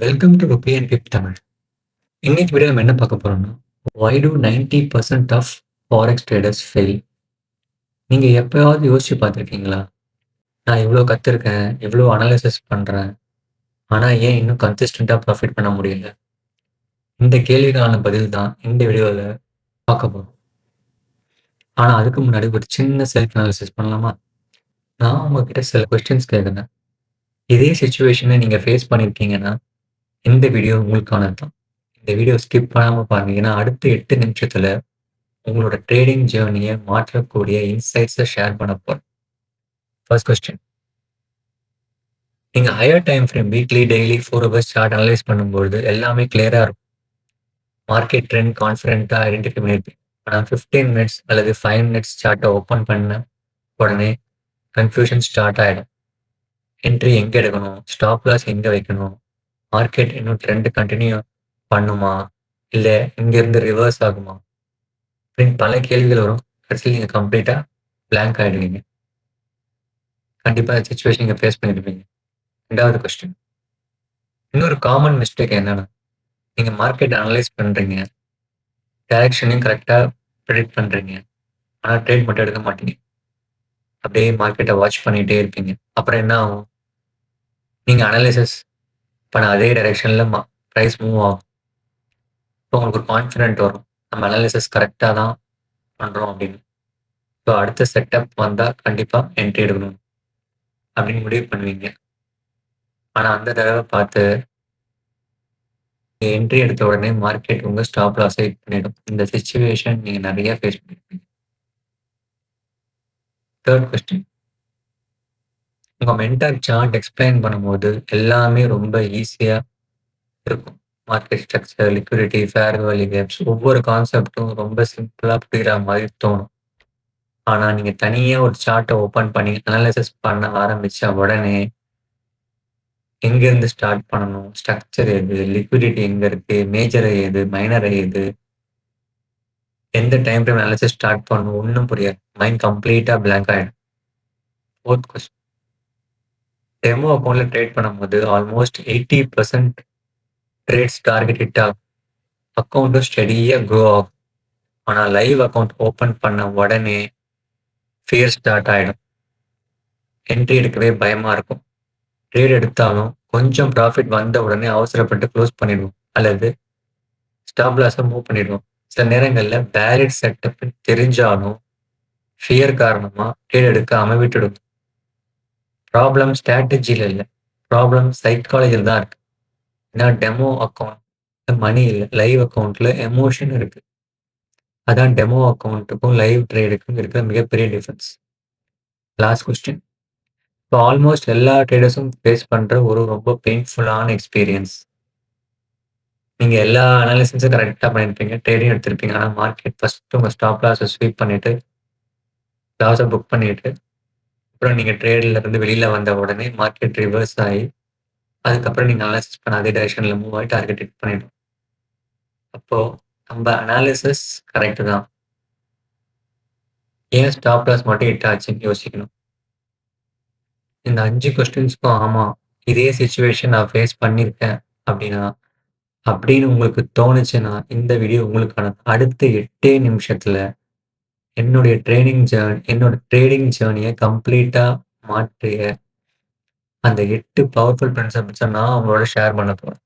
Welcome to Ruby and Pip Tamil. இன்னைக்கு video நம்ம என்ன பார்க்க போறோம்னா, why do 90% of forex traders fail? நீங்க எப்பயாவது யோசிச்சு பார்த்துருக்கீங்களா? நான் இவ்வளோ கத்துருக்கேன், இவ்வளோ அனலைசிஸ் பண்றேன். ஆனா ஏன் இன்னும் கன்சிஸ்டன்ட்டா ப்ராஃபிட் பண்ண முடியல? இந்த கேள்விக்கான பதில் தான் இந்த வீடியோல பார்க்க போறோம். ஆனா அதுக்கு முன்னாடி ஒரு சின்ன செல்ஃப் அனாலிசிஸ் பண்ணலாமா? நான் உங்ககிட்ட சில கொஸ்டின்ஸ் கேட்குறேன். இதே சிச்சுவேஷனை நீங்க ஃபேஸ் பண்ணியிருக்கீங்கன்னா, இந்த வீடியோ உங்களுக்கானது தான். இந்த வீடியோ ஸ்கிப் பண்ணாம பாருங்க. ஏன்னா அடுத்த 8 நிமிஷத்துல உங்களோட ட்ரேடிங் ஜேர்னியை மாற்றக்கூடிய இன்சைட்ஸை ஷேர் பண்ண போறேன். ஃபர்ஸ்ட் கொஸ்டின், நீங்க higher time frame weekly daily 4 hours chart analyse பண்ணும்போது எல்லாமே கிளியரா இருக்கும். மார்க்கெட் ட்ரெண்ட் கான்ஃபிடென்ட்டா ஐடென்டிஃபை பண்ணியிருப்பீங்க. ஆனால் 15 மினிட்ஸ் அல்லது 5 மினிட்ஸ் சார்ட்டை ஓப்பன் பண்ண உடனே கன்ஃபியூஷன் ஸ்டார்ட் ஆகிடும். என்ட்ரி எங்கே எடுக்கணும், ஸ்டாப் லாஸ் எங்கே வைக்கணும், மார்க்கெட் இன்னும் ட்ரெண்ட் கண்டினியூ பண்ணுமா, இல்லை இங்கேருந்து ரிவர்ஸ் ஆகுமா அப்படின்னு பல கேள்விகள் வரும். கடைசியில் நீங்கள் கம்ப்ளீட்டாக பிளாங்க் ஆகிடுவீங்க. கண்டிப்பாக சுச்சுவேஷன் நீங்கள் ஃபேஸ் பண்ணியிருப்பீங்க. ரெண்டாவது கொஸ்டின், இன்னொரு காமன் மிஸ்டேக் என்னன்னா, நீங்க மார்க்கெட் அனலைஸ் பண்றீங்க, டைரக்ஷனையும் கரெக்டா ப்ரெடிக்ட் பண்றீங்க, ஆனா ட்ரேட் மட்டும் எடுக்க மாட்டீங்க. அப்படியே மார்க்கெட்டை வாட்ச் பண்ணிட்டே இருப்பீங்க. அப்புறம் என்ன ஆகும்? நீங்க அனலைசிஸ் பண்ண அதே டைரக்ஷன்ல ப்ரைஸ் மூவ் ஆகும். இப்போ உங்களுக்கு ஒரு கான்ஃபிடென்ட் வரும், நம்ம அனலைசிஸ் கரெக்டா தான் பண்றோம் அப்படின்னு. ஸோ அடுத்த செட்டப் வந்தா கண்டிப்பா என்ட்ரி எடுக்கணும் அப்படின்னு முடிவு பண்ணுவீங்க. ஆனா அந்த தடவை பார்த்து என்ட்ரி எடுத்த உடனே மார்க்கெட் உங்க ஸ்டாப் லாஸை ஹிட் பண்ணிடும். இந்த சிச்சுவேஷன் நீங்க நிறைய ஃபேஸ் பண்ணிருப்பீங்க. தேர்ட் கொஸ்டின், உங்க மென்டார் சார்ட் எக்ஸ்பிளைன் பண்ணும்போது எல்லாமே ரொம்ப ஈஸியா இருக்கும். Market structure, liquidity, fair value gaps, ஒவ்வொரு கான்செப்டும் ரொம்ப சிம்பிளா புரியுற மாதிரி தோணும். ஆனா நீங்க தனியா ஒரு சார்ட்டை ஓப்பன் பண்ணி அனாலிசிஸ் பண்ண ஆரம்பிச்ச உடனே எங்க இருந்து ஸ்டார்ட் பண்ணணும், ஸ்ட்ரக்சர் எது, லிக்விடிட்டி எங்க இருக்கு, மேஜர் எது, மைனர் எது, எந்த டைம் ஃப்ரேம் அனாலிசிஸ் ஸ்டார்ட் பண்ணணும் ஒன்றும் புரியாது. மைண்ட் கம்ப்ளீட்டா பிளாங்க் ஆயிடும். ஃபோர்த் கொஸ்டின், டெமோ அக்கௌண்ட்ல ட்ரேட் பண்ணும்போது ஆல்மோஸ்ட் 80% ட்ரேட்ஸ் டார்கெட் ஹிட் ஆகும். அக்கௌண்ட்டும் ஸ்டெடியா க்ரோ ஆகும். ஆனா லைவ் அக்கௌண்ட் ஓப்பன் பண்ண உடனே ஃபியர் ஸ்டார்ட் ஆயிடும். என்ட்ரி எடுக்கவே பயமா இருக்கும். ட்ரேட் எடுத்தாலும் கொஞ்சம் ப்ராஃபிட் வந்த உடனே அவசரப்பட்டு க்ளோஸ் பண்ணிடுவோம் அல்லது ஸ்டாப் லாஸை மூவ் பண்ணிடுவோம். சில நேரங்கள்ல பேரிட் செட்டப் தெரிஞ்சாலும் ஃபியர் காரணமா ட்ரேட் எடுக்காம விட்டுடும். ப்ராப்ளம் ஸ்ட்ராட்டஜில இல்லை, ப்ராப்ளம் சைக்காலஜியில் தான் இருக்கு. ஏன்னா டெமோ அக்கௌண்ட் மணி இல்லை, லைவ் அக்கௌண்ட்ல எமோஷன் இருக்கு. அதான் டெமோ அக்கௌண்ட்டுக்கும் லைவ் ட்ரேடுக்கும் இருக்கிற மிகப்பெரிய டிஃபரன்ஸ். லாஸ்ட் கொஸ்டின், இப்போ ஆல்மோஸ்ட் எல்லா ட்ரேடர்ஸும் ஃபேஸ் பண்ற ஒரு ரொம்ப பெயின்ஃபுல்லான எக்ஸ்பீரியன்ஸ். நீங்க எல்லா அனாலிசிஸும் கரெக்டாக பண்ணியிருப்பீங்க, ட்ரேடிங் எடுத்திருப்பீங்க. ஆனால் மார்க்கெட் ஃபர்ஸ்ட் உங்க ஸ்டாப் லாஸை ஸ்வீப் பண்ணிட்டு லாஸை புக் பண்ணிட்டு அப்புறம் நீங்க ட்ரேட்ல இருந்து வெளியில வந்த உடனே மார்க்கெட் ரிவர்ஸ் ஆகி அதுக்கப்புறம் நீங்க அனாலிசிஸ் பண்ண அதே டைரக்ஷன்ல மூவ் ஆகி டார்கெட் ஹிட் பண்ணிடும். அப்போ நம்ம அனாலிசிஸ் கரெக்ட் தான், ஏன் ஸ்டாப் லாஸ் மட்டும் ஹிட் ஆச்சுன்னு யோசிக்கணும். இந்த 5 கொஸ்டின்ஸ்க்கும் ஆமா, இதே சிச்சுவேஷன் நான் ஃபேஸ் பண்ணியிருக்கேன் அப்படின்னா அப்படின்னு உங்களுக்கு தோணுச்சுன்னா இந்த வீடியோ உங்களுக்கான. அடுத்த 8 நிமிஷத்துல என்னோட ட்ரேடிங் ஜேர்னியை கம்ப்ளீட்டா மாற்றிய அந்த 8 பவர்ஃபுல் பிரின்சிபிள்ஸை நான் உங்களோட ஷேர் பண்ண போறேன்.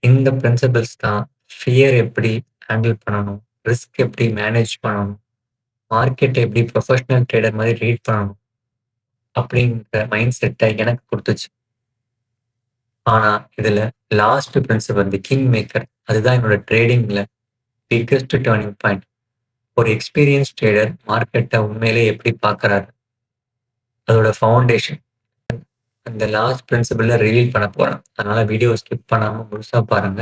இந்த பிரின்சிபிள்ஸ் தான் ஃபியர் எப்படி ஹேண்டில் பண்ணணும், ரிஸ்க் எப்படி மேனேஜ் பண்ணணும், மார்க்கெட்டை எப்படி ப்ரொஃபஷனல் ட்ரேடர் மாதிரி ரீட் பண்ணணும் அப்படிங்கிற மைண்ட் செட்டை எனக்கு கொடுத்துச்சு. ஆனா இதுல last principle the king maker, அதுதான் என்னோட ட்ரேடிங்ல பிக்கஸ்ட் டர்னிங் பாயிண்ட். ஒரு எக்ஸ்பீரியன்ஸ் ட்ரேடர் மார்க்கெட்டை உண்மையிலே எப்படி பார்க்கறாரு, அதோட ஃபவுண்டேஷன் அந்த லாஸ்ட் பிரின்சிபல்ல ரிவீல் பண்ண போறேன். அதனால வீடியோ ஸ்கிப் பண்ணாம முழுசா பாருங்க.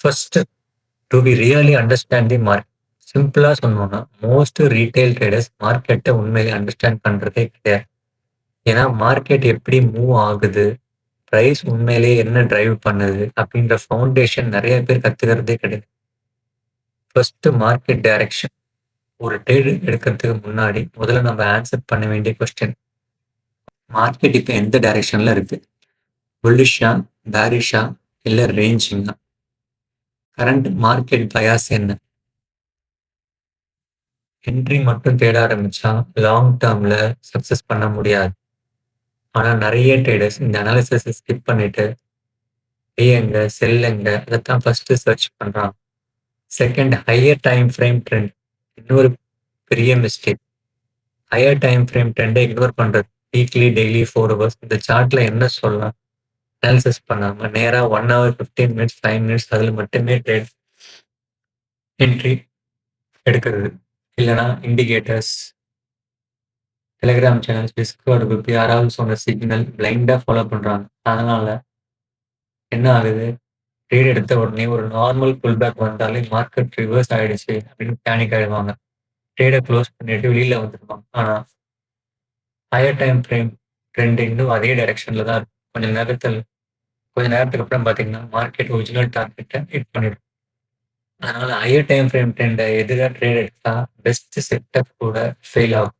First, to be really understand the market. சிம்பிளா சொன்னோம்னா மோஸ்ட் ரீட்டைல் ட்ரேடர்ஸ் மார்க்கெட்டை உண்மையிலே அண்டர்ஸ்டாண்ட் பண்றதே கிடையாது. ஏன்னா மார்க்கெட் எப்படி மூவ் ஆகுது, பிரைஸ் உண்மையிலேயே என்ன டிரைவ் பண்ணுது அப்படின்ற ஃபவுண்டேஷன் நிறைய பேர் கத்துக்கிறதே கிடையாது. First, market direction. ஒரு ட்ரேட் எடுக்கிறதுக்கு முன்னாடி முதல்ல நம்ம ஆன்சர் பண்ண வேண்டிய கொஸ்டின், மார்க்கெட் இப்போ எந்த டைரக்ஷன்ல இருக்கு? புல்லிஷா, பேரிஷா இல்ல ரேஞ்சிங்கா? கரண்ட் மார்க்கெட் பயாஸ் என்ன? என்ட்ரி மட்டும் தேட ஆரம்பிச்சா லாங் டேர்ம்ல சக்சஸ் பண்ண முடியாது. ஆனா நெறைய ட்ரேடர்ஸ் இந்த அனாலிசிஸ ஸ்கிப் பண்ணிட்டு பை எங்க, செல் எங்க அதத்தான் ஃபர்ஸ்ட் சர்ச் பண்றாங்க. Second higher time frame trend. இன்னொரு பெரிய மிஸ்டேக். ஹையர் டைம் ஃப்ரேம் ட்ரெண்ட இக்னோர் பண்றது. வீக்லி, டெய்லி, 4 ஹவர்ஸ் இந்த சார்ட்ல என்ன சொல்லலாம்? அனாலிசிஸ் பண்ணாம நேரா 1 ஹவர், 15 மினிட்ஸ், 5 மினிட்ஸ் அதுல மட்டுமே ட்ரேட் என்ட்ரி எடுக்கிறது. இல்லன்னா indicators, Telegram channels, Discord group யாராவது சொன்ன சிக்னல் பிளைண்டா ஃபாலோ பண்றாங்க. அதனால என்ன ஆகுது? ட்ரேட் எடுத்த உடனே ஒரு நார்மல் புல் பேக் வந்தாலே மார்க்கெட் ரிவர்ஸ் ஆயிடுச்சு அப்படின்னு பேனிக் ஆயிடுவாங்க. ட்ரேட க்ளோஸ் பண்ணிட்டு வெளியில வந்துருவாங்க. ஆனா ஹையர் டைம் ஃப்ரேம் ட்ரெண்ட் இன்னும் அதே டைரக்ஷன்ல தான் இருக்கும். கொஞ்ச நேரத்துக்கு அப்புறம் பார்த்தீங்கன்னா, மார்க்கெட் ஒரிஜினல் டார்கெட்ட ஹிட் பண்ணிடும். அதனால ஹையர் டைம் ஃப்ரேம் ட்ரெண்ட எதிரா ட்ரேட் எடுத்தா பெஸ்ட் செட்டப் கூட ஃபெயில் ஆகும்.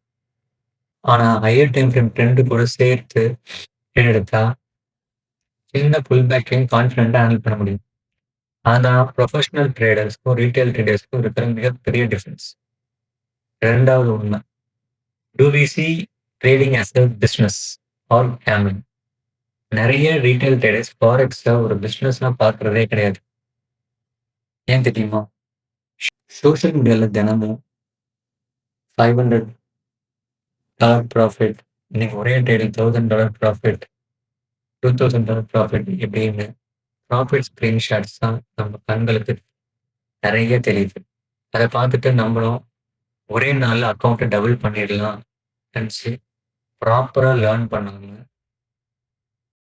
ஆனா ஹையர் டைம் ஃப்ரேம் ட்ரெண்ட் கூட சேர்த்து ட்ரேட் எடுத்தா சின்ன புல் பேக்கையும் கான்ஃபிடென்ட்டா ஹேண்டில் பண்ண முடியும். ஆனா ப்ரொஃபஷனல் ட்ரேடர்ஸ்க்கும், ரீட்டெயில் ட்ரேடர்ஸ்க்கும் இருக்கிற மிகப்பெரிய டிஃபரன்ஸ். 2வது உண்மை. Do we see trading as a business or gambling? நெறைய ரீட்டெயில் ட்ரேடர்ஸ் ஃபாரெக்ஸ ஒரு பிசினஸா பார்க்கிறதே கிடையாது. ஏன் தெரியுமா? சோசியல் மீடியால தினமும் $500 ப்ராஃபிட், இன்னைக்கு ஒரே ட்ரேடில் $1000 ப்ராஃபிட், $2000 ப்ராஃபிட் இப்படின்னு ப்ராஃபிட் ஸ்கிரீன்ஷாட்ஸ் தான் நம்ம கண்களுக்கு நெறைய தெரியுது. அத பார்த்துட்டு நம்மளும் ஒரே நாள்ல அக்கவுண்ட்ட டபுள் பண்ணிடலாம் நெனச்சு ப்ராப்பரா லேர்ன் பண்ணாம,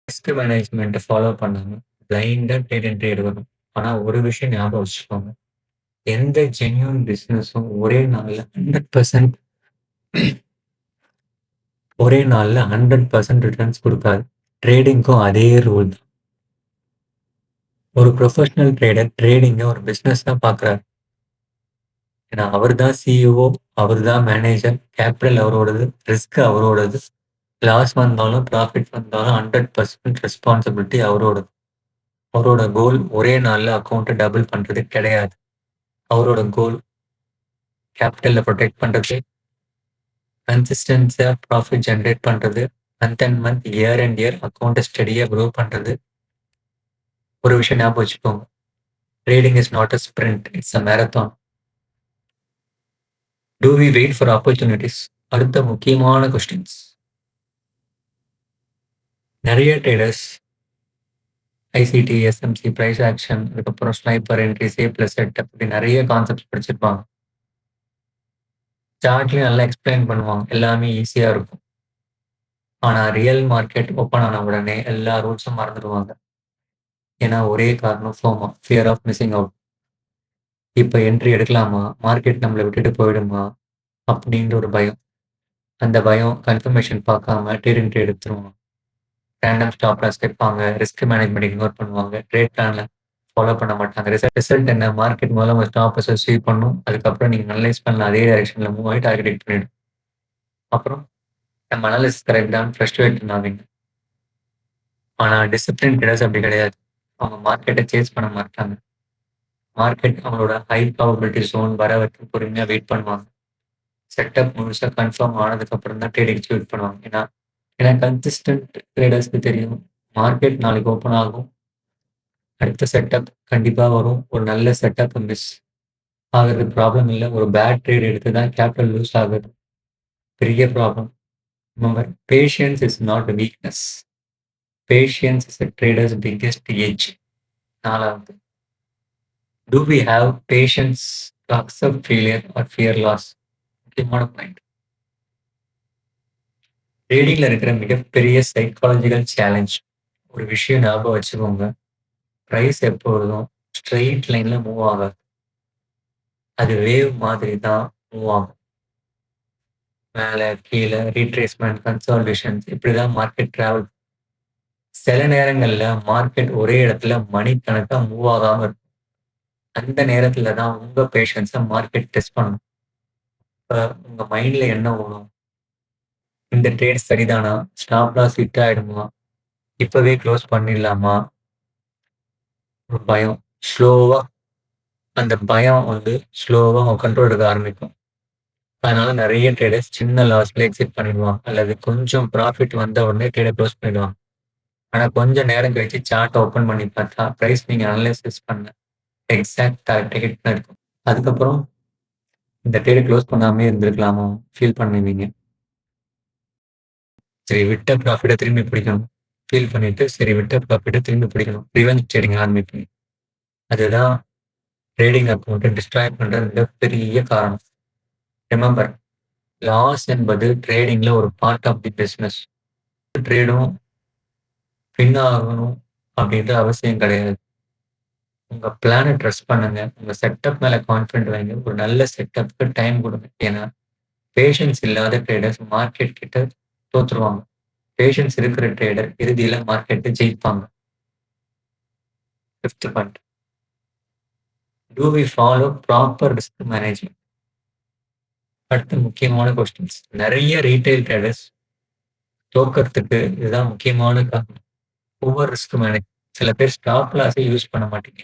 ரிஸ்க் மேனேஜ்மென்ட்ட ஃபாலோ பண்ணாம பிளைண்டா ட்ரேட் என்ட்ரி எடுக்கணும். ஆனா ஒரு விஷயம் ஞாபகம் வச்சுக்கோங்க. எந்த ஜென்யூன் பிசினஸும் ஒரே நாள்ல 100% ரிட்டர்ன்ஸ் குடுக்காது. ட்ரேடிங்க்கும் அதே ரூல் தான். ஒரு ப்ரொஃபஷனல் ட்ரேடர் ட்ரேடிங்க ஒரு பிசினஸா பார்க்குறாரு. ஏன்னா அவர் தான் சிஇஓ, அவர் தான் மேனேஜர், கேபிட்டல் அவரோடது, ரிஸ்க் அவரோடது. லாஸ் வந்தாலும், ப்ராஃபிட் வந்தாலும் 100% ரெஸ்பான்சிபிலிட்டி அவரோடது. அவரோட கோல் ஒரே நாள்ல அக்கவுண்ட்ட டபுள் பண்றது கிடையாது. அவரோட கோல் கேபிட்டல புரொடெக்ட் பண்றது, கன்சிஸ்டன்ஸியா ப்ராஃபிட் ஜெனரேட் பண்றது, month and month, year and year அக்கவுண்ட்ட ஸ்டெடியா குரோ பண்றது. ஒரு விஷயம் ஞாபகம் வச்சுக்கோங்க. Trading is not a sprint, it's a marathon. Do we wait for opportunities? அடுத்த முக்கியமான கொஸ்டின்ஸ். நெறைய traders ICT, SMC, price action, அதுக்கப்புறம் sniper entry, save plus setup இப்படி நெறைய கான்செப்ட்ஸ் படிச்சிருப்பாங்க. சார்ட்லயும் நல்லா எக்ஸ்பிளைன் பண்ணுவாங்க. எல்லாமே ஈஸியா இருக்கும். ஆனா ரியல் மார்க்கெட் ஓப்பன் ஆன உடனே எல்லா ரூல்ஸும் மறந்துடுவாங்க. ஏன்னா ஒரே காரணம் FOMO, fear of missing out. இப்ப என்ட்ரி எடுக்கலாமா? மார்க்கெட் நம்மள விட்டுட்டு போயிடுமா? அப்படின்ற ஒரு பயம். அந்த பயம் கன்ஃபர்மேஷன் பார்க்காம ட்ரேட் என்ட்ரி எடுத்துருவாங்க. ரேண்டம் ஸ்டாப் லாஸ் வைப்பாங்க. ரிஸ்க் மேனேஜ்மென்ட் இக்னோர் பண்ணுவாங்க. ட்ரேட் பிளான்ல ஃபாலோ பண்ண மாட்டாங்க. ரிசல்ட் என்ன? மார்க்கெட் முதல்ல உங்க ஸ்டாப் லாஸ அச்சீவ் பண்ணும். அதுக்கப்புறம் நீங்க அனலைஸ் பண்ண அதே டைரக்ஷன்ல மூவ் ஆயி டார்கெட் ஹிட் பண்ணிடும். அப்புறம் நம்ம அனாலிசிஸ் கரெக்ட் தான் ஃப்ரஸ்ட்ரேட் ஆவீங்க. ஆனா டிசிப்ளின் ட்ரேடர்ஸ் அப்படி கிடையாது. அவங்க மார்க்கெட்ட சேஸ் பண்ண மாட்டாங்க. மார்க்கெட் அவங்களோட ஹை ப்ராபபிலிட்டி ஜோன் வர வரைக்கும் பொறுமையா வெயிட் பண்ணுவாங்க. செட்டப் முழுசா கன்ஃபார்ம் ஆனதுக்கு அப்புறம் தான் ட்ரேட் எக்ஸிக்யூட் பண்ணுவாங்க. ஏன்னா ஏன்னா கன்சிஸ்டன்ட் ட்ரேடர்ஸ்க்கு தெரியும். மார்க்கெட் நாளைக்கு ஓப்பன் ஆகும். அடுத்த செட்டப் கண்டிப்பா வரும். ஒரு நல்ல செட்டப் மிஸ் ஆகுறது ப்ராப்ளம் இல்ல. ஒரு பேட் ட்ரேட் எடுத்து தான் கேபிட்டல் லூஸ் ஆகுது. பெரிய problem. Remember, patience is not a weakness. Patience is a trader's biggest edge. 4வது, do we have patience to accept failure or fear loss? முக்கியமான பாயிண்ட். ட்ரேடிங்ல இருக்கிற மிகப்பெரிய சைக்காலஜிக்கல் சேலஞ்ச். ஒரு விஷயம் ஞாபகம் வச்சுக்கோங்க. பிரைஸ் எப்பொழுதும் ஸ்ட்ரெயிட் லைன்ல மூவ் ஆகாது. அது வேவ் மாதிரி தான் மூவ் ஆகும். மேல, கீழ, ரீட்ரேஸ்மென்ட், கன்சாலிடேஷன்ஸ் இப்படிதான் மார்க்கெட் டிராவல். சில நேரங்கள்ல மார்க்கெட் ஒரே இடத்துல மணிக்கணக்கா மூவ் ஆகாம இருக்கும். அந்த நேரத்துல தான் உங்க பேஷன்ஸ மார்க்கெட் டெஸ்ட் பண்ணும். இப்ப உங்க மைண்ட்ல என்ன ஓடும்? இந்த ட்ரேட் சரிதானா? ஸ்டாப் லாஸ் ஹிட் ஆயிடுமா? இப்பவே க்ளோஸ் பண்ணிடலாமா? ஒரு பயம். ஸ்லோவா அந்த பயம் வந்து ஸ்லோவா அவங்க கண்ட்ரோல் எடுக்க ஆரம்பிக்கும். அதனால நெறைய ட்ரேடர்ஸ் சின்ன லாஸ்ல எக்ஸிட் பண்ணிடுவாங்க. அல்லது கொஞ்சம் ப்ராஃபிட் வந்த உடனே ட்ரேட குளோஸ் பண்ணிடுவாங்க. ஆனா கொஞ்சம் நேரம் கழிச்சு சார்ட் ஓப்பன் பண்ணி பார்த்தா, பிரைஸ் நீங்க அனலைசிஸ் பண்ண எக்ஸாக்ட் டார்கெட் தான் இருக்கும். அதுக்கப்புறம் இந்த ட்ரேட குளோஸ் பண்ணாமயே இருந்திருக்கலாமோ ஃபீல் பண்ணுவீங்க. சரி விட்ட ப்ராஃபிட்ட திரும்பி பிடிக்கணும். ஃபீல் பண்ணிட்டு சரி விட்ட ப்ராஃபிட்ட திரும்பி பிடிக்கணும். ரிவெஞ்ச் ட்ரேடிங் ஆரம்பிப்பீங்க. அதுதான் ட்ரேடிங் அக்கவுண்ட்ட டிஸ்ட்ராய் பண்ற மிகப்பெரிய காரணம். ரிமெம்பர் லாஸ் என்பது ட்ரேடிங்ல ஒரு பார்ட் ஆஃப் தி பிசினஸ். ட்ரேடும் வின் ஆகணும் அப்படின்ற அவசியம் கிடையாது. உங்க பிளான ட்ரஸ்ட் பண்ணுங்க. உங்க செட்டப் மேல கான்ஃபிடன்ட் வைங்க. ஒரு நல்ல செட்டப்க்கு டைம் குடுங்க. ஏன்னா, பேஷன்ஸ் இல்லாத ட்ரேடர்ஸ் மார்க்கெட் கிட்ட தோத்துருவாங்க. பேஷன்ஸ் இருக்கிற ட்ரேடர் இறுதியில மார்க்கெட்ட ஜெயிப்பாங்க. 5த் point. Do we follow proper risk management? அடுத்த முக்கியமான கொஸ்டின்ஸ். நெறைய ரீட்டெயில் ட்ரேடர்ஸ் தோக்கறதுக்கு இதுதான் முக்கியமான காரணம். Poor risk manage. சில பேர் ஸ்டாப் லாஸே யூஸ் பண்ண மாட்டீங்க.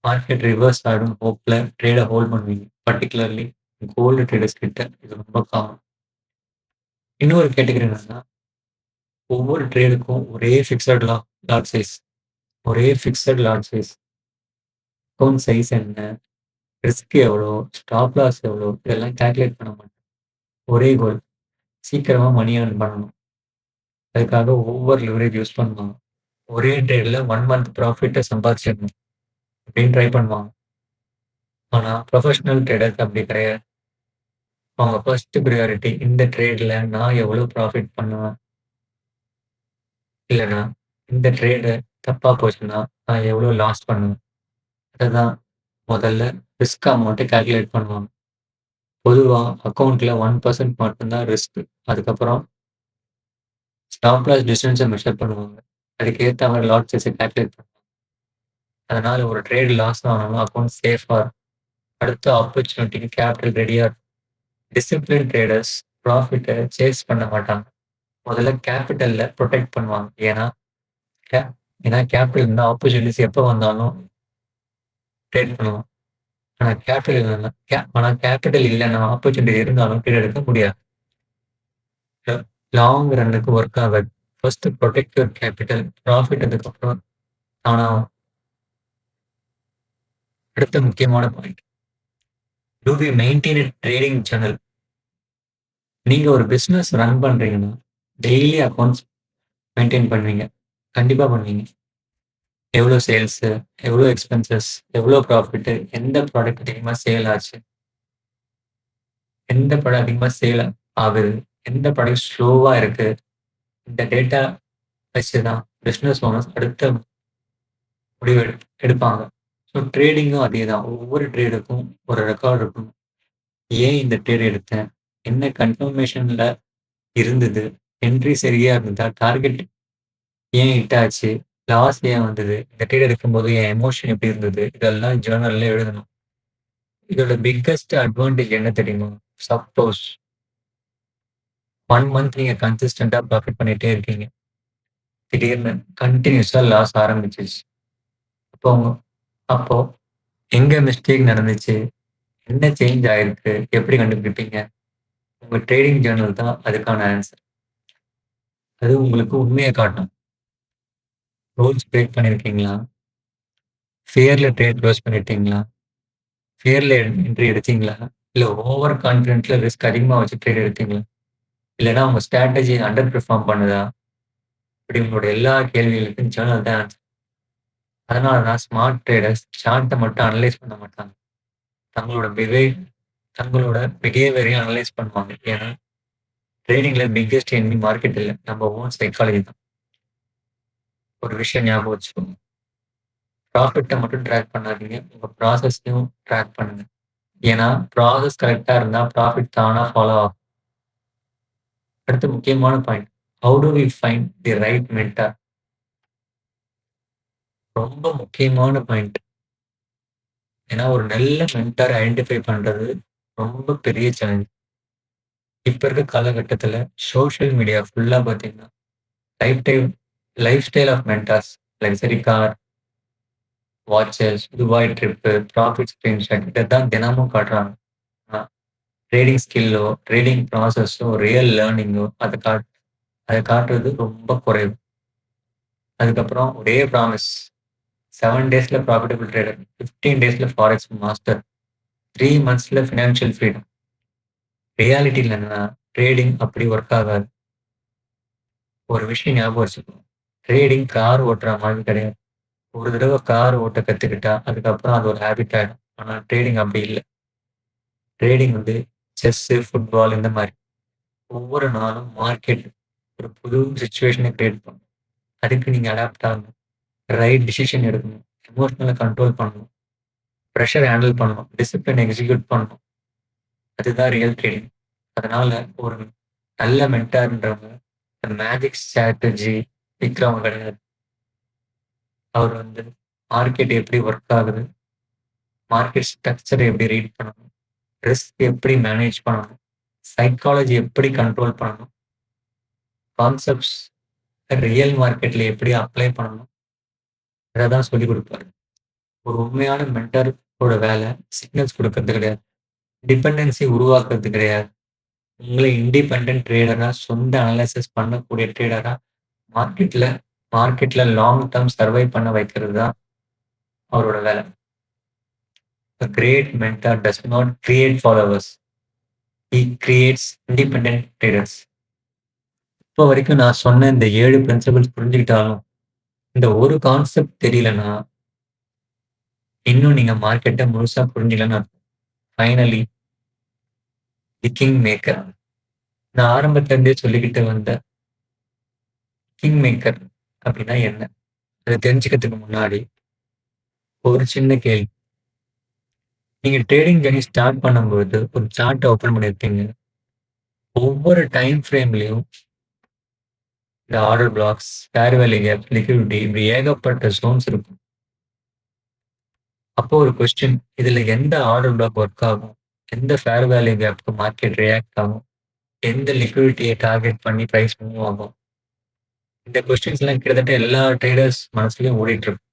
மார்க்கெட் ரிவர்ஸ் ஆடும் ஹோப்ல ட்ரேட ஹோல்ட் பண்ணுவீங்க. பர்ட்டிகுலர்லி கோல்டு ட்ரேடர்ஸ் கிட்ட இது ரொம்ப காமன். இன்னொரு கேட்டகரி என்னன்னா, ஒவ்வொரு ட்ரேடுக்கும் ஒரே ஃபிக்ஸட் லாட் சைஸ். ஒரே fixed lot size. Account size என்ன? ரிஸ்க் எவ்வளோ? ஸ்டாப் லாஸ் எவ்வளோ? இதெல்லாம் கால்குலேட் பண்ண மாட்டேன். ஒரே கோல். சீக்கிரமா மணி ஏர்ன் பண்ணணும். அதுக்காக ஓவர் லிவரேஜ் யூஸ் பண்ணுவாங்க. ஒரே ட்ரேட்ல 1 மந்த் ப்ராஃபிட்ட சம்பாதிச்சிடணும் அப்படின்னு ட்ரை பண்ணுவாங்க. ஆனா ப்ரொஃபஷனல் ட்ரேடர்ஸ் அப்படி கிடையாது. அவங்க ஃபர்ஸ்ட் பிரையாரிட்டி இந்த ட்ரேட்ல நான் எவ்வளோ ப்ராஃபிட் பண்ணுவேன்? இல்லன்னா இந்த ட்ரேடு தப்பா போச்சுன்னா நான் எவ்வளோ லாஸ் பண்ணுவேன்? அததான் முதல்ல ரிஸ்க் அமௌண்ட்ட கால்குலேட் பண்ணுவாங்க. பொதுவா அக்கவுண்ட்ல 1% மட்டும் தான் ரிஸ்க். அதுக்கப்புறம் ஸ்டாப் லாஸ் டிஸ்டன்ஸ மெஷர் பண்ணுவாங்க. அதுக்கு ஏத்த மாரி லாட் சைஸ கால்குலேட் பண்ணுவாங்க. அதனால ஒரு ட்ரேட் லாஸ் ஆனாலும் அக்கவுண்ட் சேஃபா இருக்கும். அடுத்த ஆப்பர்ச்சுனிட்டிக்கு கேபிட்டல் ரெடியா இருக்கும். டிசிப்ளின் ட்ரேடர்ஸ் ப்ராஃபிட்ட சேஸ் பண்ண மாட்டாங்க. முதல்ல கேபிட்டல்ல புரொடெக்ட் பண்ணுவாங்க. கே ஏன்னா கேபிட்டல் இருந்தா ஆப்பர்ச்சுனிட்டீஸ் எப்ப வந்தாலும் ட்ரேட் பண்ணுவோம். ஆனா கேபிட்டல் இல்லன்னா ஆப்பர்ச்சுனிட்டி இருந்தாலும் ட்ரேட் எடுக்க முடியாது. லாங் ரன்னுக்கு ஒர்க் ஆகாது. First protect your capital. Profit அதுக்கப்புறம் தானா வரும். அடுத்த முக்கியமான point. Do we maintain a trading channel? நீங்க ஒரு பிசினஸ் ரன் பண்றீங்கன்னா, டெய்லி அக்கவுண்ட்ஸ் மெயின்டெயின் பண்ணுவீங்க. கண்டிப்பா பண்ணுவீங்க. எவ்வளோ சேல்ஸு, எவ்வளோ எக்ஸ்பென்சஸ், எவ்வளோ ப்ராஃபிட்டு, எந்த ப்ராடக்ட் அதிகமா சேல் ஆச்சு, எந்த ப்ராடக்ட் அதிகமா சேல் ஆகுது, எந்த ப்ராடக்ட் ஸ்லோவா இருக்கு. இந்த டேட்டா வச்சு தான் பிசினஸ் ஓனர்ஸ் அடுத்த முடிவு எடுப்பாங்க. ஸோ ட்ரேடிங்கும் அதேதான். ஒவ்வொரு ட்ரேடுக்கும் ஒரு ரெக்கார்ட் இருக்கணும். ஏன் இந்த ட்ரேட் எடுத்தேன்? என்ன கன்ஃபர்மேஷன்ல இருந்தது? என்ட்ரி சரியா இருந்ததா? டார்கெட் ஏன் ஹிட் ஆச்சு? லாஸ் ஏன் வந்தது? இந்த ட்ரேட் எடுக்கும்போது என் எமோஷன் எப்படி இருந்தது? இதெல்லாம் ஜர்னல்ல எழுதணும். இதோட பிக்கஸ்ட் அட்வான்டேஜ் என்ன தெரியுமா? சப்போஸ் 1 மந்த் நீங்க கன்சிஸ்டன்ட்டா ப்ராஃபிட் பண்ணிட்டே இருக்கீங்க. திடீர்னு கன்டினியூஸா லாஸ் ஆரம்பிச்சுருச்சு. அப்போ அப்போ எங்க மிஸ்டேக் நடந்துச்சு? என்ன சேஞ்ச் ஆயிருக்கு? எப்படி கண்டுபிடிப்பீங்க? உங்க ட்ரேடிங் ஜர்னல் தான் அதுக்கான ஆன்சர். அது உங்களுக்கு உண்மைய காட்டும். ரூல்ஸ் பிரேக் பண்ணியிருக்கீங்களா? ஃபியர்ல ட்ரேட் க்ளோஸ் பண்ணிட்டீங்களா? ஃபியர்ல என்ட்ரி எடுத்தீங்களா? இல்ல ஓவர் கான்ஃபிடென்ட்ல ரிஸ்க் அதிகமா வச்சு ட்ரேட் எடுத்தீங்களா? இல்லன்னா உங்க ஸ்ட்ராட்டஜி அண்டர் பெர்ஃபார்ம் பண்ணுதா? இப்படி உங்களோட எல்லா கேள்விகளுக்கும் ஜர்னல் தான் ஆன்சர். அதனால தான் ஸ்மார்ட் ட்ரேடர்ஸ் சார்ட்ட மட்டும் அனலைஸ் பண்ண மாட்டாங்க. தங்களோட தங்களோட பிஹேவியரையும் அனலைஸ் பண்ணுவாங்க. ஏன்னா ட்ரேடிங்ல பிக்கெஸ்ட் எனிமி மார்க்கெட் இல்ல. நம்ம ஓன் சைக்காலஜி தான். ஒரு விஷயம் ஞாபகம் வச்சுக்கோங்க. ப்ராஃபிட்ட மட்டும் ட்ராக் பண்ணாதீங்க. உங்க ப்ராசஸையும் ட்ராக் பண்ணுங்க. ஏன்னா ப்ராசஸ் கரெக்ட்டா இருந்தா ப்ராஃபிட் தானா ஃபாலோ ஆகும். அடுத்த முக்கியமான point. How do we find the right mentor? ரொம்ப முக்கியமான பாயிண்ட். ஏன்னா ஒரு நல்ல மென்டார் ஐடென்டிஃபை பண்றது ரொம்ப பெரிய சேலஞ்ச். இப்ப இருக்க காலகட்டத்துல சோசியல் மீடியா ஃபுல்லா பார்த்தீங்கன்னா, lifetime lifestyle of mentors, luxury car, watches, Dubai trip, profit screenshot இதத்தான் தினமும் காட்டுறாங்க. ஆனா ட்ரேடிங் ஸ்கில்லோ, ட்ரேடிங் ப்ராசஸோ, ரியல் லேர்னிங்கோ அத காட்டுறது ரொம்ப குறைவு. அதுக்கப்புறம் ஒரே ப்ராமிஸ் 7 டேஸ்ல ப்ராஃபிட்டபிள் ட்ரேடர், 15 டேஸ்ல ஃபாரெக்ஸ் மாஸ்டர், 3 மந்த்ஸ்ல ஃபினான்ஷியல் ஃப்ரீடம். ரியாலிட்டில என்னன்னா, ட்ரேடிங் அப்படி ஒர்க் ஆகாது. ஒரு விஷயம் ஞாபகம் வச்சுக்கணும். ட்ரேடிங் கார் ஓட்டுற மாதிரி கிடையாது. ஒரு தடவ கார் ஓட்ட கத்துக்கிட்டா, அதுக்கப்புறம் அது ஒரு ஹேபிட் ஆயிடும். ஆனா ட்ரேடிங் அப்படி இல்ல. ட்ரேடிங் வந்து செஸ்ஸு, ஃபுட்பால் இந்த மாரி. ஒவ்வொரு நாளும் மார்க்கெட் ஒரு புது சிச்சுவேஷன கிரியேட் பண்ணும். அதுக்கு நீங்க அடாப்ட் ஆகணும். ரைட் டிசிஷன் எடுக்கணும். எமோஷனல கண்ட்ரோல் பண்ணணும். பிரஷர் ஹேண்டில் பண்ணணும். டிசிப்ளின் எக்ஸிக்யூட் பண்ணணும். அதுதான் ரியல் ட்ரேடிங். அதனால ஒரு நல்ல மென்டார்ன்றவங்க மேஜிக் ஸ்ட்ராட்டஜி விக்கிறவங்க கிடையாது. அவர் வந்து மார்க்கெட் எப்படி ஒர்க் ஆகுது, மார்க்கெட் ஸ்ட்ரக்சர் எப்படி ரீட் பண்ணணும், ரிஸ்க் எப்படி மேனேஜ் பண்ணணும், சைக்காலஜி எப்படி கண்ட்ரோல் பண்ணணும், கான்செப்ட்ஸ் ரியல் மார்க்கெட்ல எப்படி அப்ளை பண்ணணும், இத தான் சொல்லிக் குடுப்பாரு. ஒரு உண்மையான மென்டாரோட வேலை சிக்னல்ஸ் குடுக்கறது கிடையாது. டிபெண்டன்சி உருவாக்குறது கிடையாது. உங்கள இண்டிபெண்டன்ட் ட்ரேடரா, சொந்த அனலைசிஸ் பண்ணக்கூடிய ட்ரேடரா மார்க்கெட்ல மார்க்கெட்ல லாங் டெர்ம் சர்வை பண்ண வைக்கிறது தான் அவரோட வேலை. A great mentor does not create followers. He creates independent traders. இப்போ வரைக்கும் நான் சொன்ன இந்த 7 பிரின்சிபிள்ஸ் புரிஞ்சுக்கிட்டாலும், இந்த ஒரு கான்செப்ட் தெரியலன்னா, இன்னும் நீங்க மார்க்கெட்ட முழுசா புரிஞ்சுக்கலன்னு அர்த்தம். ஃபைனலி தி கிங் மேக்கர். நான் ஆரம்பத்துல இருந்தே சொல்லிக்கிட்டு வந்த கிங் மேக்கர் அப்படின்னா என்ன? அத தெரிஞ்சுக்கிறதுக்கு முன்னாடி ஒரு சின்ன கேள்வி. நீங்க ட்ரேடிங் ஜர்னி ஸ்டார்ட் பண்ணும்போது ஒரு சார்ட் ஓப்பன் பண்ணியிருப்பீங்க. ஒவ்வொரு டைம் ஃப்ரேம்லயும் இந்த order blocks, fair value gap, liquidity இப்படி ஏகப்பட்ட ஜோன்ஸ் இருக்கும். அப்போ ஒரு கொஸ்டின் இதுல எந்த ஆர்டர் பிளாக் ஒர்க் ஆகும்? எந்த ஃபேர் வேல்யூ கேப்க்கு மார்க்கெட் ரியாக்ட் ஆகும்? எந்த லிக்விடிட்டியை டார்கெட் பண்ணி பிரைஸ் மூவ் ஆகும்? இந்த கொஸ்டின்ஸ் எல்லாம் கிட்டத்தட்ட எல்லா ட்ரேடர்ஸ் மனசுலயும் ஓடிட்டு இருக்கும்.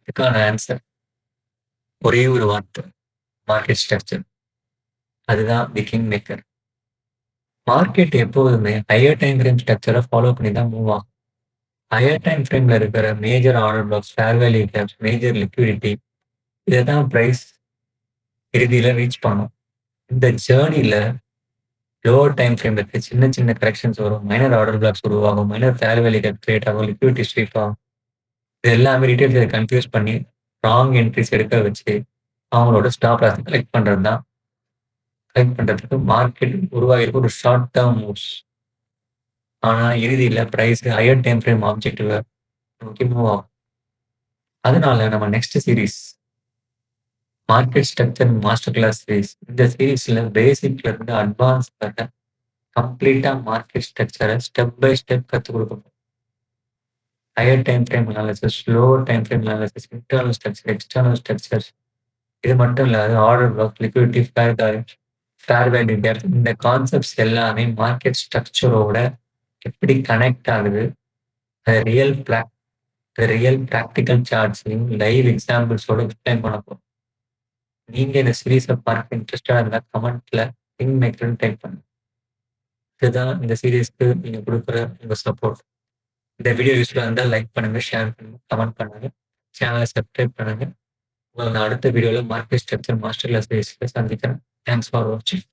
இதுக்கான ஆன்சர் ஒரே ஒரு வார்த்தை, மார்க்கெட் ஸ்ட்ரக்சர். அதுதான் தி கிங் மேக்கர். மார்க்கெட் எப்போதுமே ஹையர் டைம் ஃப்ரேம் ஸ்ட்ரக்சரை ஃபாலோ பண்ணி தான் மூவ் ஆகும். ஹையர் டைம் ஃப்ரேம்ல இருக்கிற major order blocks, fair value gaps, major liquidity இதை தான் பிரைஸ் இறுதியில ரீச் பண்ணும். இந்த ஜேர்னில லோவர் டைம் ஃப்ரேம்ல இருக்க சின்ன சின்ன கரெக்ஷன்ஸ் வரும். மைனர் ஆர்டர் பிளாக்ஸ் உருவாகும். Minor fair value gap create ஆகும். லிக்விடிட்டி ஸ்வீப் ஆகும். இது எல்லாமே டீடைல்ஸ் இதை கன்ஃபியூஸ் பண்ணி ராங் என்ட்ரிஸ் எடுக்க வச்சு அவங்களோட ஸ்டாப் லாஸ் கலெக்ட் பண்றதுக்கு மார்க்கெட் உருவாகிருக்க ஒரு ஷார்ட் டேர்ம் மூவ்ஸ். ஆனா இறுதியில price higher time frame objective நோக்கி மூவ் ஆகும். அதனால நம்ம next series market structure master class series. இந்த சீரீஸ்ல பேசிக்ல இருந்து அட்வான்ஸ் வர கம்ப்ளீட்டா மார்க்கெட் ஸ்ட்ரக்சரை ஸ்டெப் பை ஸ்டெப் கத்துக் கொடுக்கணும். Higher time frame analysis, lower time frame analysis, internal structure, external structures. இது மட்டும் இல்லாத order block, liquidity, fair value gap இந்த கான்செப்ட்ஸ் எல்லாமே மார்க்கெட் ஸ்ட்ரக்சரோட எப்படி கனெக்ட் ஆகுது, ரியல் ரியல் பிராக்டிக்கல் சார்ட்ஸையும் லைவ் எக்ஸாம்பிள்ஸோட எக்ஸ்பிளைன் பண்ண போறோம். நீங்க இந்த சீரீஸை பார்க்க இன்ட்ரெஸ்டா இருந்தா கமெண்ட்ல கிங் மேக்கர்னு டைப் பண்ணுங்க. இதுதான் இந்த சீரீஸ்க்கு நீங்க கொடுக்குற உங்க சப்போர்ட். இந்த வீடியோ யூஸ்ஃபுல்லா இருந்தா லைக் பண்ணுங்க, ஷேர் பண்ணுங்க, கமெண்ட் பண்ணுங்க, சேனலை சப்ஸ்கிரைப் பண்ணுங்க. உங்களை நான் அடுத்த வீடியோல மார்க்கெட் ஸ்ட்ரக்சர் மாஸ்டர் கிளாஸ் சந்திக்கிறேன். தேங்க்ஸ் ஃபார் வாட்சிங்.